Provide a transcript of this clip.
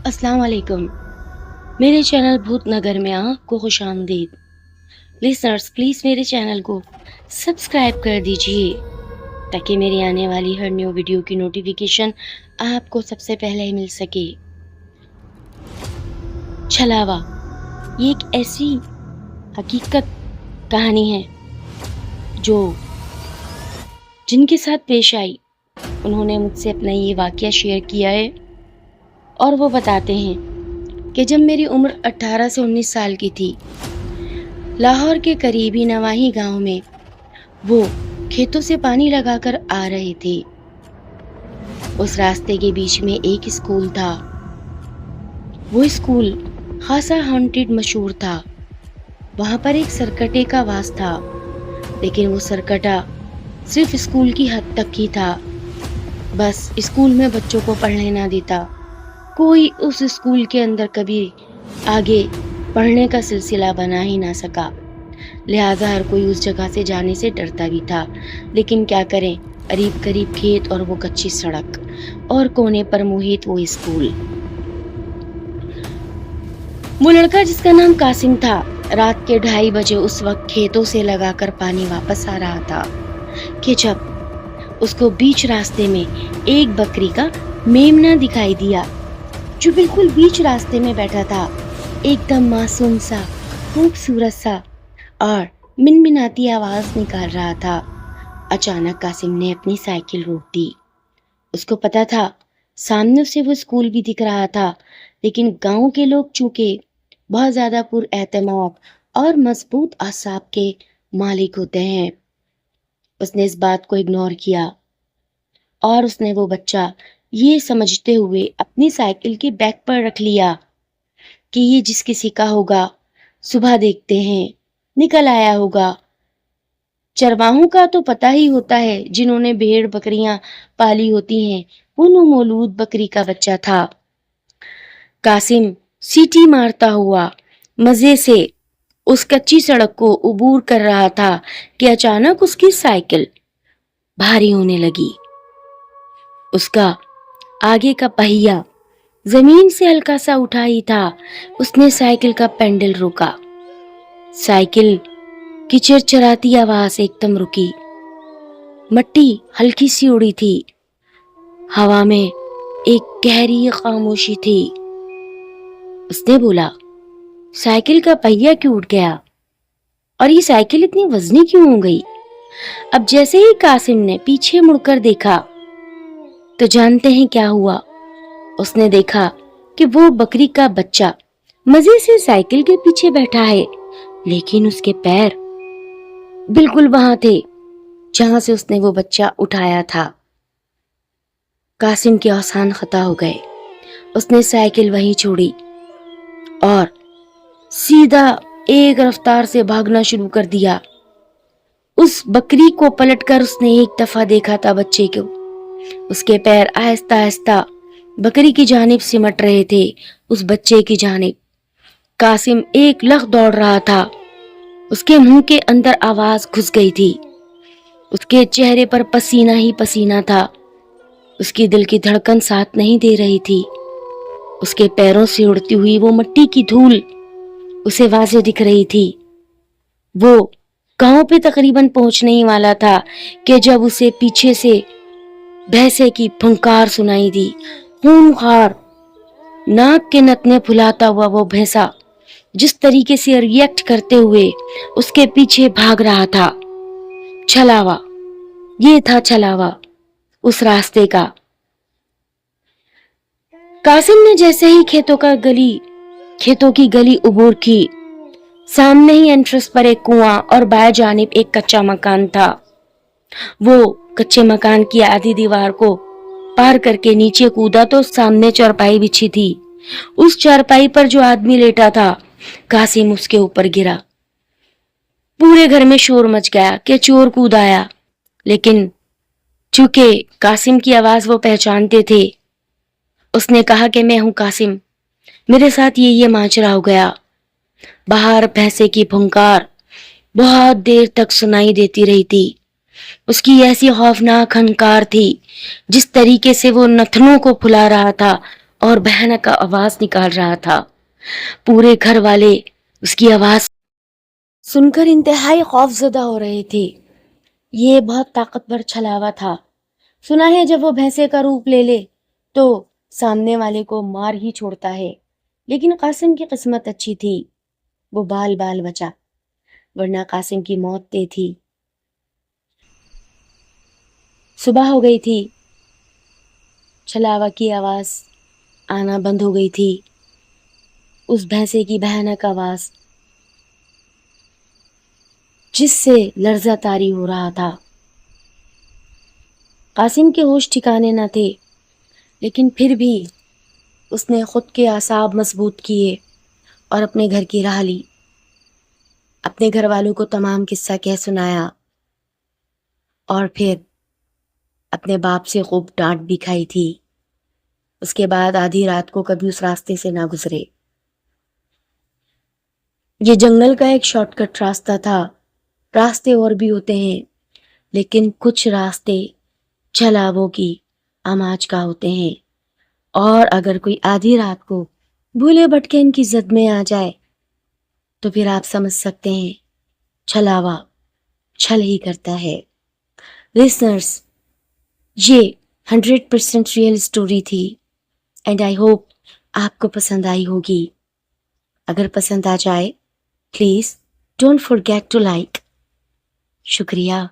अस्सलाम वालेकुम। मेरे चैनल भूत नगर में आपको खुश आमदीद। लिसनर्स प्लीज़ मेरे चैनल को सब्सक्राइब कर दीजिए ताकि मेरी आने वाली हर न्यू वीडियो की नोटिफिकेशन आपको सबसे पहले मिल सके। छलावा ये एक ऐसी हकीकत कहानी है जो जिनके साथ पेश आई उन्होंने मुझसे अपना ये वाक़या शेयर किया है और वो बताते हैं कि जब मेरी उम्र 18 से 19 साल की थी, लाहौर के करीबी नवाही गांव में वो खेतों से पानी लगाकर आ रहे थे। उस रास्ते के बीच में एक स्कूल था। वो स्कूल खासा हॉन्टेड मशहूर था। वहाँ पर एक सरकटे का वास था, लेकिन वो सरकटा सिर्फ स्कूल की हद तक ही था। बस स्कूल में बच्चों को पढ़ने ना देता। कोई उस स्कूल के अंदर कभी आगे पढ़ने का सिलसिला बना ही ना सका। लिहाजा हर कोई उस जगह से जाने से डरता भी था। लेकिन क्या करें, करीब करीब खेत और वो कच्ची सड़क और कोने पर मुहित वो स्कूल। वो लड़का जिसका नाम कासिम था, रात के 2:30 बजे उस वक्त खेतों से लगाकर पानी वापस आ रहा था कि जब उसको बीच रास्ते में एक बकरी का मेमना दिखाई दिया जो बिल्कुल बीच रास्ते में बैठा था, एकदम मासूम सा, खूबसूरत सा और मिनमिनाती आवाज निकाल रहा था। अचानक कासिम ने अपनी साइकिल रोक दी। उसको पता था सामने से वो स्कूल भी दिख रहा था, लेकिन गांव के लोग चूंकि बहुत ज्यादा पुरएतमाद और मजबूत आसाब के मालिक होते हैं, उसने इस बात को इग्नोर किया और उसने वो बच्चा ये समझते हुए अपनी साइकिल के बैक पर रख लिया कि ये जिस किसी का होगा, सुबह देखते हैं, निकल आया होगा। चरवाहों का तो पता ही होता है, जिन्होंने भेड़ बकरियां पाली होती हैं, उन मौलूद बकरी का बच्चा था। कासिम सीटी मारता हुआ मजे से उस कच्ची सड़क को उबूर कर रहा था कि अचानक उसकी साइकिल भारी होने लगी। उसका आगे का पहिया जमीन से हल्का सा उठा ही था। उसने साइकिल का पेंडल रोका। साइकिल की चिरचिराती आवाज एकदम रुकी। मट्टी हल्की सी उड़ी थी। हवा में एक गहरी खामोशी थी। उसने बोला, साइकिल का पहिया क्यों उठ गया और ये साइकिल इतनी वजनी क्यों हो गई? अब जैसे ही कासिम ने पीछे मुड़कर देखा तो जानते हैं क्या हुआ। उसने देखा कि वो बकरी का बच्चा मजे से साइकिल के पीछे बैठा है, लेकिन उसके पैर बिल्कुल वहां थे जहां से उसने वो बच्चा उठाया था। कासिम के औसान खता हो गए। उसने साइकिल वहीं छोड़ी और सीधा एक रफ्तार से भागना शुरू कर दिया। उस बकरी को पलटकर उसने एक दफा देखा था बच्चे को। उसके पैर आहिस्ता आहिस्ता बकरी की जानिब सिमट रहे थे, उस बच्चे की जानिब। कासिम एक लख दौड़ रहा था। उसके मुंह के अंदर आवाज घुस गई थी। उसके चेहरे पर पसीना ही पसीना था। उसकी दिल की धड़कन साथ नहीं दे रही थी। उसके पैरों से उड़ती हुई वो मिट्टी की धूल उसे वाज़ेह दिख रही थी। वो गांव पे तकरीबन पहुंचने ही वाला था कि जब उसे पीछे से भैंसे की फुंकार सुनाई दी। खूंखार, नाक के नथने फुलाता हुआ वो भैंसा जिस तरीके से रिएक्ट करते हुए उसके पीछे भाग रहा था। छलावा, ये था छलावा उस रास्ते का। कासिम ने जैसे ही खेतों की गली उबूर की, सामने ही एंट्रेंस पर एक कुआं और बाएं जानिब एक कच्चा मकान था। वो कच्चे मकान की आधी दीवार को पार करके नीचे कूदा तो सामने चारपाई बिछी थी। उस चारपाई पर जो आदमी लेटा था, कासिम उसके ऊपर गिरा। पूरे घर में शोर मच गया कि चोर कूद आया, लेकिन चूंकि कासिम की आवाज वो पहचानते थे, उसने कहा कि मैं हूं कासिम, मेरे साथ ये माजरा हो गया। बाहर भैंसे की फुंकार बहुत देर तक सुनाई देती रही थी। उसकी ऐसी खौफनाक हंकार थी, जिस तरीके से वो नथनों को फुला रहा था, اور भयानक आवाज निकाल रहा था। पूरे घर वाले उसकी आवाज सुनकर इंतहाई खौफजदा हो रहे थे। ये बहुत ताकतवर छलावा था। सुना है जब वो भैंसे का रूप ले ले तो सामने वाले को मार ही छोड़ता है, लेकिन कासिम की किस्मत अच्छी थी, वो बाल बाल बचा, वरना कासिम की मौत तय थी। सुबह हो गई थी, छलावा की आवाज आना बंद हो गई थी। उस भैंसे की भयानक आवाज जिससे लर्जा तारी हो रहा था। कासिम के होश ठिकाने न थे, लेकिन फिर भी उसने खुद के आसाब मजबूत किए और अपने घर की राह ली। अपने घर वालों को तमाम किस्सा कह सुनाया और फिर अपने बाप से खूब डांट भी खाई थी। उसके बाद आधी रात को कभी उस रास्ते से ना गुजरे। ये जंगल का एक शॉर्टकट रास्ता था। रास्ते और भी होते हैं, लेकिन कुछ रास्ते छलावों की आमाज का होते हैं, और अगर कोई आधी रात को भूले भटके इनकी जद में आ जाए तो फिर आप समझ सकते हैं छलावा छल ही करता है। लिसनर्स, ये 100% रियल स्टोरी थी एंड आई होप आपको पसंद आई होगी। अगर पसंद आ जाए please don't forget to like. शुक्रिया।